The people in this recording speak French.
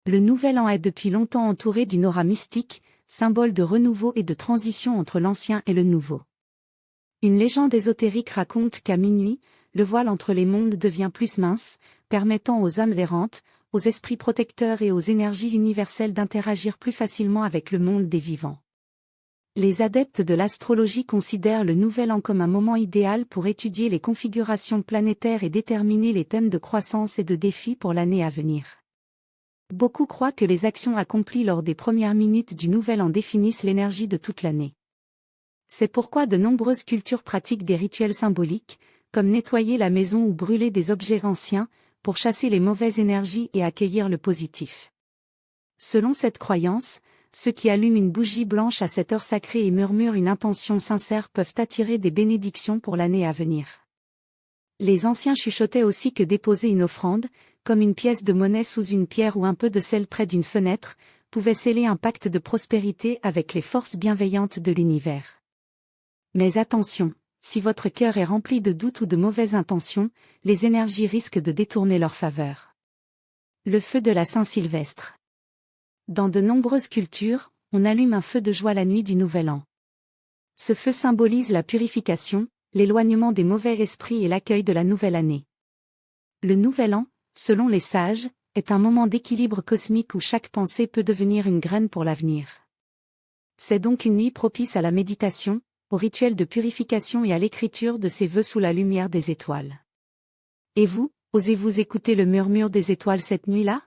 Le Nouvel An est depuis longtemps entouré d'une aura mystique, symbole de renouveau et de transition entre l'ancien et le nouveau. Une légende ésotérique raconte qu'à minuit, le voile entre les mondes devient plus mince, permettant aux âmes errantes, aux esprits protecteurs et aux énergies universelles d'interagir plus facilement avec le monde des vivants. Les adeptes de l'astrologie considèrent le Nouvel An comme un moment idéal pour étudier les configurations planétaires et déterminer les thèmes de croissance et de défis pour l'année à venir. Beaucoup croient que les actions accomplies lors des premières minutes du Nouvel An définissent l'énergie de toute l'année. C'est pourquoi de nombreuses cultures pratiquent des rituels symboliques, comme nettoyer la maison ou brûler des objets anciens, pour chasser les mauvaises énergies et accueillir le positif. Selon cette croyance, ceux qui allument une bougie blanche à cette heure sacrée et murmurent une intention sincère peuvent attirer des bénédictions pour l'année à venir. Les anciens chuchotaient aussi que déposer une offrande, comme une pièce de monnaie sous une pierre ou un peu de sel près d'une fenêtre, pouvait sceller un pacte de prospérité avec les forces bienveillantes de l'univers. Mais attention, si votre cœur est rempli de doutes ou de mauvaises intentions, les énergies risquent de détourner leur faveur. Le feu de la Saint-Sylvestre. Dans de nombreuses cultures, on allume un feu de joie la nuit du Nouvel An. Ce feu symbolise la purification, l'éloignement des mauvais esprits et l'accueil de la nouvelle année. Le Nouvel An, selon les sages, est un moment d'équilibre cosmique où chaque pensée peut devenir une graine pour l'avenir. C'est donc une nuit propice à la méditation, au rituel de purification et à l'écriture de ses vœux sous la lumière des étoiles. Et vous, osez-vous écouter le murmure des étoiles cette nuit-là ?